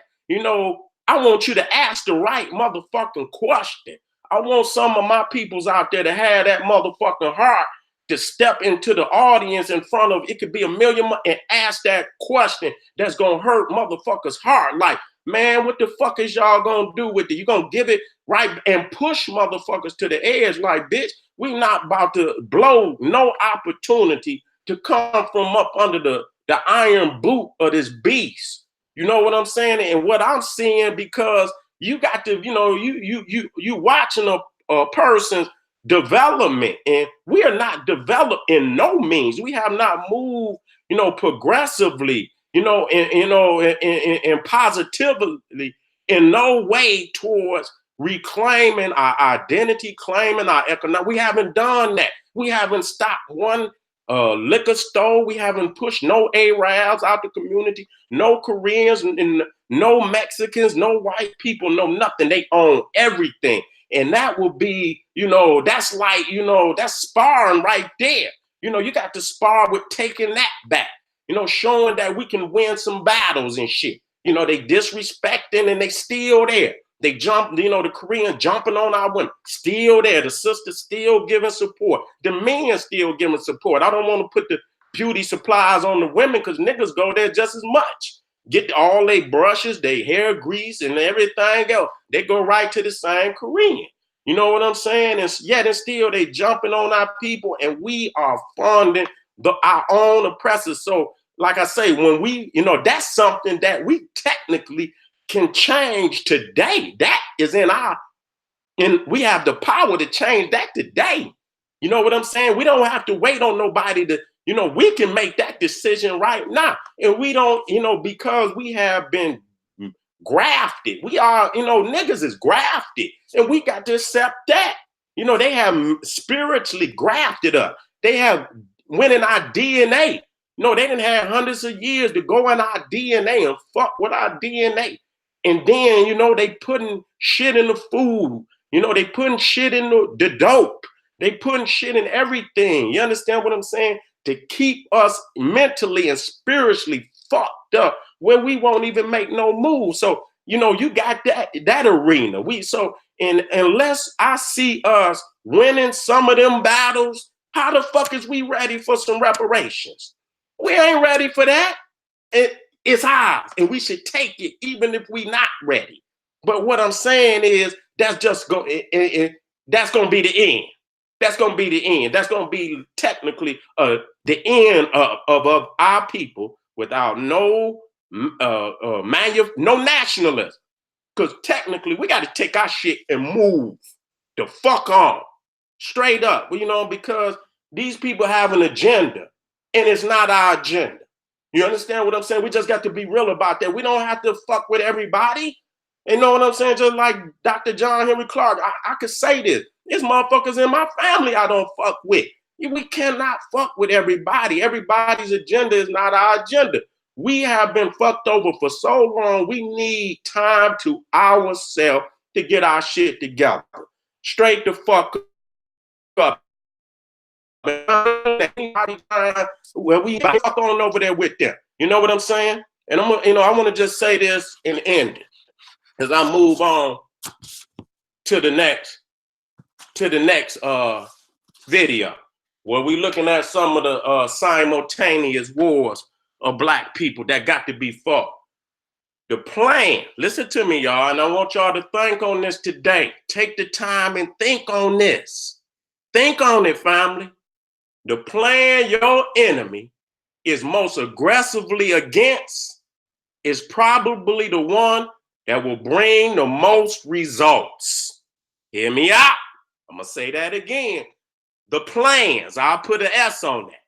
[SPEAKER 1] I want you to ask the right motherfucking question. I want some of my peoples out there to have that motherfucking heart to step into the audience in front of, it could be a million, and ask that question that's gonna hurt motherfuckers' heart. Like, man, what the fuck is y'all gonna do with it? You gonna give it right and push motherfuckers to the edge? Like, bitch, we not about to blow no opportunity to come from up under the iron boot of this beast. You know what I'm saying? And what I'm seeing, because you got to, you watching a person's development, and we are not developed in no means. We have not moved, progressively, and positively in no way towards reclaiming our identity, claiming our economic. We haven't done that. We haven't stopped one liquor store. We haven't pushed no Arabs out the community, no Koreans, and no Mexicans, no white people, no nothing. They own everything. And that will be, that's like, that's sparring right there. You got to spar with taking that back, showing that we can win some battles and shit. They disrespecting and they still there. They jump, the Korean jumping on our women, still there. The sisters still giving support. The men still giving support. I don't want to put the beauty supplies on the women because niggas go there just as much. Get all their brushes, their hair grease, and everything else. They go right to the same Korean. You know what I'm saying? And yet and still they jumping on our people, and we are funding our own oppressors. So, like I say, when we, that's something that we technically can change today. That is and we have the power to change that today. You know what I'm saying? We don't have to wait on nobody to, we can make that decision right now. And we don't, because we have been grafted. We are, niggas is grafted, and we got to accept that. They have spiritually grafted us. They have went in our DNA. No, they didn't have hundreds of years to go in our DNA and fuck with our DNA. And then, they putting shit in the food. They putting shit in the dope. They putting shit in everything. You understand what I'm saying? To keep us mentally and spiritually fucked up where we won't even make no move. So, you got that arena. And unless I see us winning some of them battles, how the fuck is we ready for some reparations? We ain't ready for that. It's ours, and we should take it even if we not ready. But what I'm saying is that's just that's gonna be the end. That's gonna be the end. That's gonna be technically the end of our people without no nationalism. Because technically we got to take our shit and move the fuck on, straight up. Because these people have an agenda, and it's not our agenda. You understand what I'm saying? We just got to be real about that. We don't have to fuck with everybody. You know what I'm saying? Just like Dr. John Henry Clark, I could say this. There's motherfuckers in my family I don't fuck with. We cannot fuck with everybody. Everybody's agenda is not our agenda. We have been fucked over for so long. We need time to ourselves to get our shit together. Straight the fuck up. Well, we fuck on over there with them. You know what I'm saying? And I want to just say this and end it as I move on to the next video, where we looking at some of the simultaneous wars of Black people that got to be fought. The plan, listen to me, y'all, and I want y'all to think on this today. Take the time and think on this. Think on it, family. The plan your enemy is most aggressively against is probably the one that will bring the most results. Hear me out. I'm going to say that again. The plans, I'll put an S on that.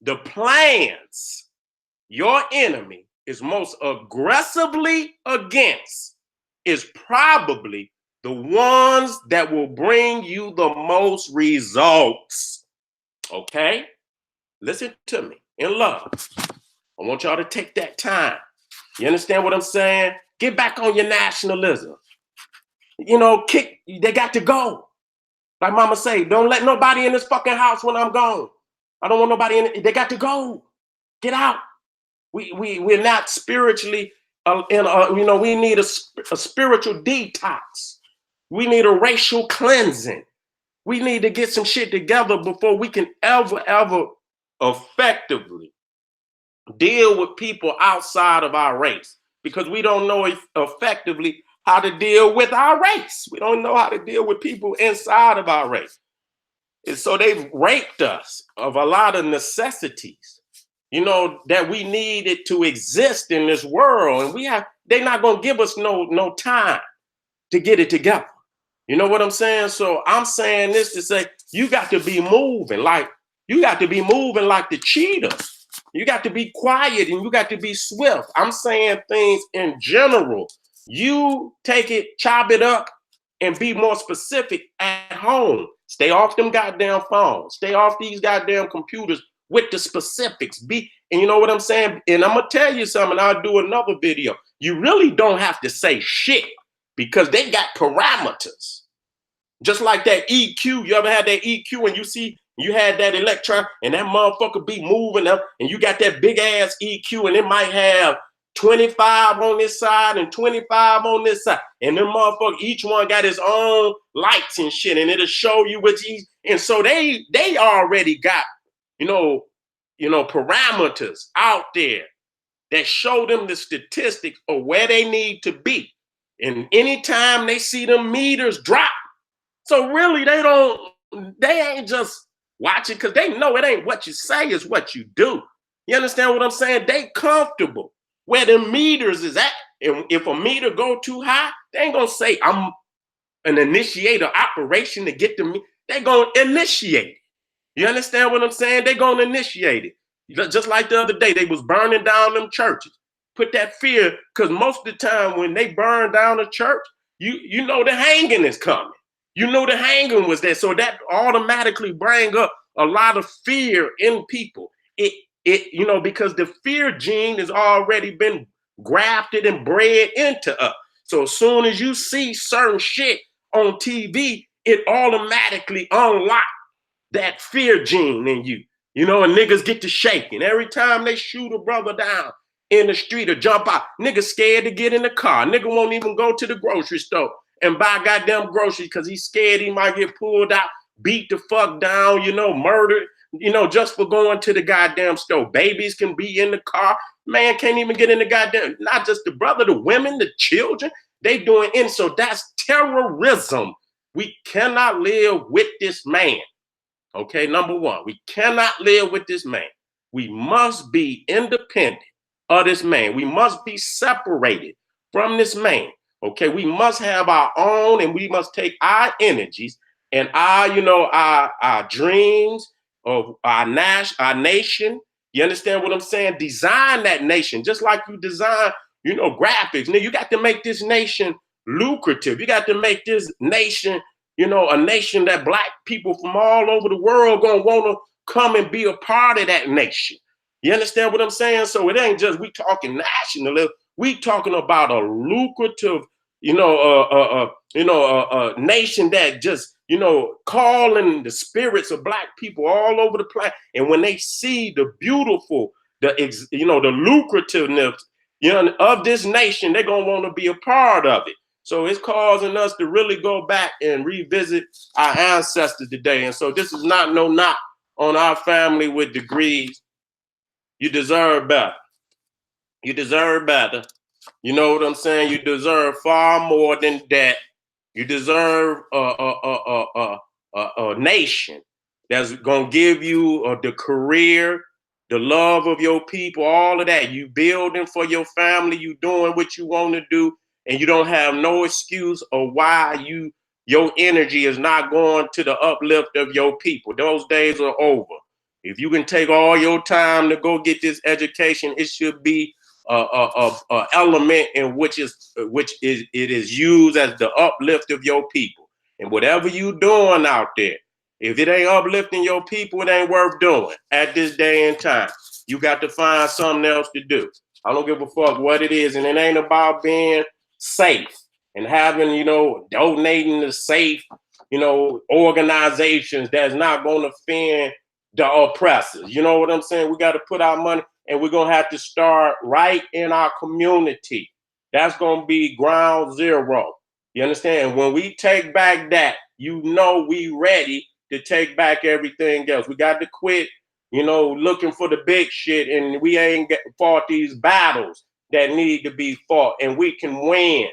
[SPEAKER 1] The plans your enemy is most aggressively against is probably the ones that will bring you the most results. Okay? Listen to me in love. I want y'all to take that time. You understand what I'm saying? Get back on your nationalism. They got to go. Like mama say, don't let nobody in this fucking house when I'm gone. I don't want nobody in it. They got to go. Get out. We're not spiritually, we need a spiritual detox. We need a racial cleansing. We need to get some shit together before we can ever effectively deal with people outside of our race, because we don't know effectively how to deal with our race. We don't know how to deal with people inside of our race. And so they've raped us of a lot of necessities, that we needed to exist in this world. And they're not going to give us no time to get it together. You know what I'm saying? So I'm saying this to say, you got to be moving like the cheetah. You got to be quiet and you got to be swift. I'm saying things in general. You take it, chop it up, and be more specific at home. Stay off them goddamn phones. Stay off these goddamn computers with the specifics. And you know what I'm saying? And I'm gonna tell you something. I'll do another video. You really don't have to say shit because they got parameters. Just like that EQ. You ever had that EQ and you see you had that electron and that motherfucker be moving up and you got that big ass EQ and it might have 25 on this side and 25 on this side. And them motherfuckers, each one got his own lights and shit, and it'll show you what each. And so they already got, parameters out there that show them the statistics of where they need to be. And anytime they see them meters drop, so really they ain't just watching because they know it ain't what you say, is what you do. You understand what I'm saying? They comfortable where the meters is at. And if a meter go too high, they ain't gonna say I'm an initiator operation to get the meter. They gonna initiate it. You understand what I'm saying? They gonna initiate it. Just like the other day, they was burning down them churches. Put that fear, because most of the time when they burn down a church, you know the hanging is coming. You know the hanging was there. So that automatically bring up a lot of fear in people. Because the fear gene has already been grafted and bred into us. So as soon as you see certain shit on TV, it automatically unlocks that fear gene in you. And niggas get to shaking. Every time they shoot a brother down in the street or jump out, niggas scared to get in the car. Nigga won't even go to the grocery store and buy goddamn groceries because he's scared he might get pulled out, beat the fuck down, murdered, just for going to the goddamn store. Babies can be in the car. Man can't even get in the goddamn, not just the brother, the women, the children, they doing in. So that's terrorism. We cannot live with this man. Okay, number one, we cannot live with this man. We must be independent of this man. We must be separated from this man. Okay, we must have our own, and we must take our energies and our dreams of our nation. You understand what I'm saying? Design that nation just like you design, graphics. Now you got to make this nation lucrative. You got to make this nation, a nation that black people from all over the world gonna want to come and be a part of that nation. You understand what I'm saying? So it ain't just we talking nationalism. We talking about a lucrative, nation that just, calling the spirits of black people all over the planet. And when they see the beautiful, the lucrativeness, of this nation, they're gonna want to be a part of it. So it's causing us to really go back and revisit our ancestors today. And so this is not no knock on our family with degrees. You deserve better. You deserve better. You know what I'm saying? You deserve far more than that. You deserve a nation that's gonna give you the career, the love of your people, all of that. You building for your family. You doing what you want to do, and you don't have no excuse of why your energy is not going to the uplift of your people. Those days are over. If you can take all your time to go get this education, it should be a element in which it is used as the uplift of your people. And whatever you doing out there, if it ain't uplifting your people, it ain't worth doing at this day and time. You got to find something else to do. I don't give a fuck what it is. And it ain't about being safe and having, donating to safe, organizations that's not going to offend the oppressors. You know what I'm saying? We got to put our money, and we're going to have to start right in our community. That's going to be ground zero. You understand? And when we take back that, we ready to take back everything else. We got to quit, looking for the big shit, and we ain't fought these battles that need to be fought, and we can win.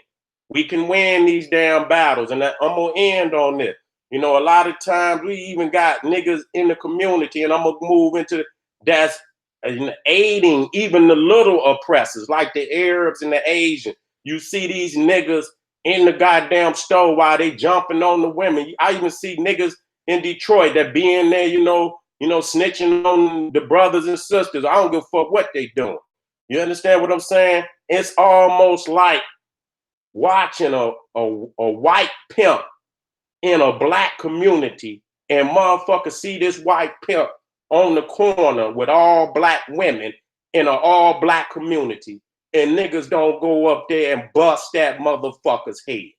[SPEAKER 1] We can win these damn battles, and I'm going to end on this. A lot of times we even got niggas in the community, and I'm going to move into that's aiding even the little oppressors, like the Arabs and the Asians. You see these niggas in the goddamn store while they jumping on the women. I even see niggas in Detroit that be in there, snitching on the brothers and sisters. I don't give a fuck what they doing. You understand what I'm saying? It's almost like watching a white pimp in a black community, and motherfuckers see this white pimp on the corner with all black women in an all black community, and niggas don't go up there and bust that motherfucker's head.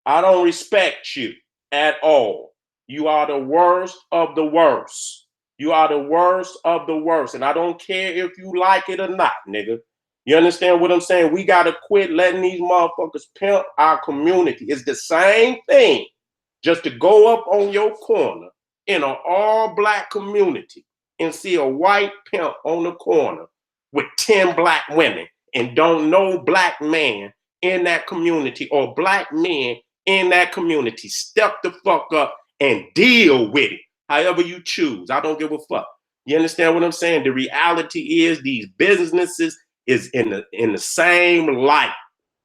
[SPEAKER 1] I don't respect you at all. You are the worst of the worst. You are the worst of the worst. And I don't care if you like it or not, nigga. You understand what I'm saying? We got to quit letting these motherfuckers pimp our community. It's the same thing just to go up on your corner in an all black community and see a white pimp on the corner with 10 black women and don't know black man in that community or black men in that community. Step the fuck up and deal with it however you choose. I don't give a fuck. You understand what I'm saying? The reality is these businesses is in the same light.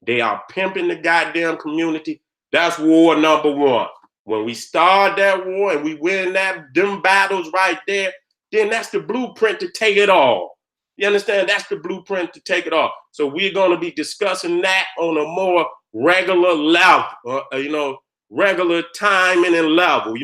[SPEAKER 1] They are pimping the goddamn community. That's war number one. When we start that war and we win them battles right there, then that's the blueprint to take it all. You understand? That's the blueprint to take it all. So we're going to be discussing that on a more regular level, regular timing and level.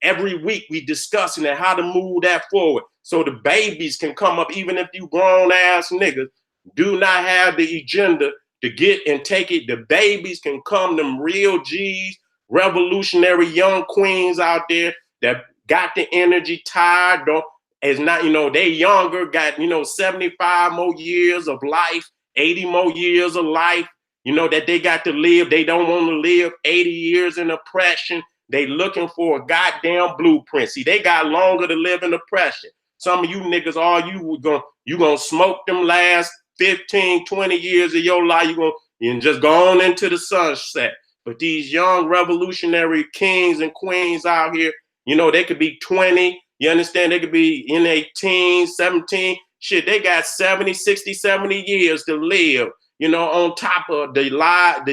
[SPEAKER 1] Every week we discussing it, how to move that forward so the babies can come up, even if you grown ass niggas do not have the agenda to get and take it. The babies can come, them real G's, revolutionary young queens out there that got the energy, tired, though. It's not, they younger, got, 75 more years of life, 80 more years of life, that they got to live. They don't want to live 80 years in oppression. They looking for a goddamn blueprint. See, they got longer to live in oppression. Some of you niggas, you gonna smoke them last 15, 20 years of your life. You just go on into the sunset. But these young revolutionary kings and queens out here, they could be 20. You understand? They could be in their teens, 17. Shit, they got 70, 60, 70 years to live, on top of the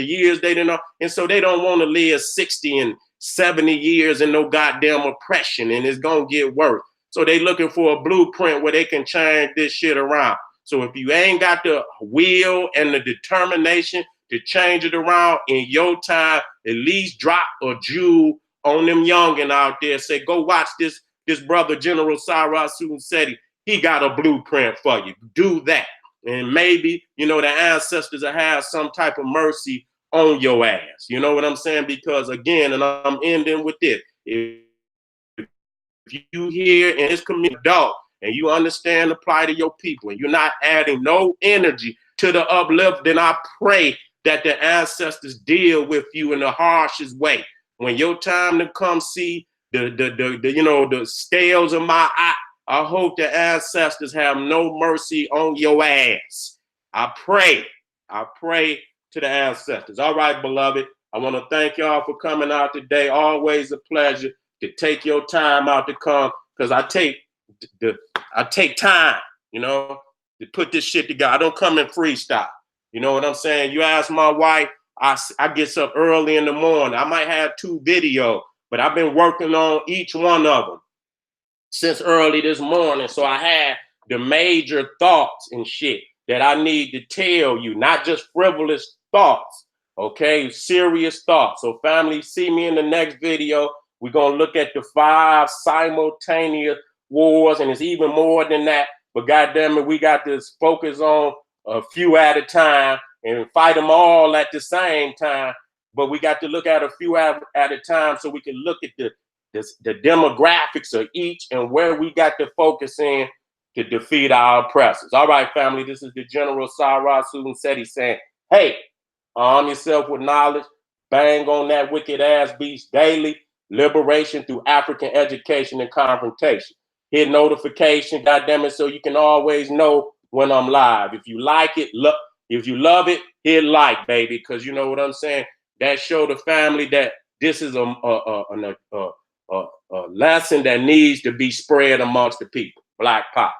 [SPEAKER 1] years they didn't know. And so they don't want to live 60 and 70 years in no goddamn oppression, and it's going to get worse. So they looking for a blueprint where they can change this shit around. So if you ain't got the will and the determination to change it around in your time, at least drop a jewel on them youngin' out there. Say, go watch this brother, General Suten Seti. He got a blueprint for you. Do that. And maybe, the ancestors will have some type of mercy on your ass. You know what I'm saying? Because again, and I'm ending with this. If you here in this community adult and you understand the plight of your people and you're not adding no energy to the uplift, then I pray that the ancestors deal with you in the harshest way. When your time to come see the scales of my eye, I hope the ancestors have no mercy on your ass. I pray to the ancestors. All right, beloved. I want to thank y'all for coming out today. Always a pleasure to take your time out to come, because I take time, to put this shit together. I don't come in freestyle. You know what I'm saying? You ask my wife, I get up early in the morning. I might have 2 videos, but I've been working on each one of them since early this morning. So I had the major thoughts and shit that I need to tell you, not just frivolous thoughts, okay? Serious thoughts. So family, see me in the next video. We're going to look at the 5 simultaneous wars, and it's even more than that. But goddamn it, we got to focus on a few at a time and fight them all at the same time. But we got to look at a few at a time so we can look at the demographics of each and where we got to focus in to defeat our oppressors. All right, family, this is the General Suten Seti saying, hey, arm yourself with knowledge, bang on that wicked ass beast daily, liberation through African education and confrontation. Hit notification, goddamn it, so you can always know when I'm live. If you like it, look. If you love it, hit like, baby, because you know what I'm saying. That show the family that this is a lesson that needs to be spread amongst the people. Black Pop.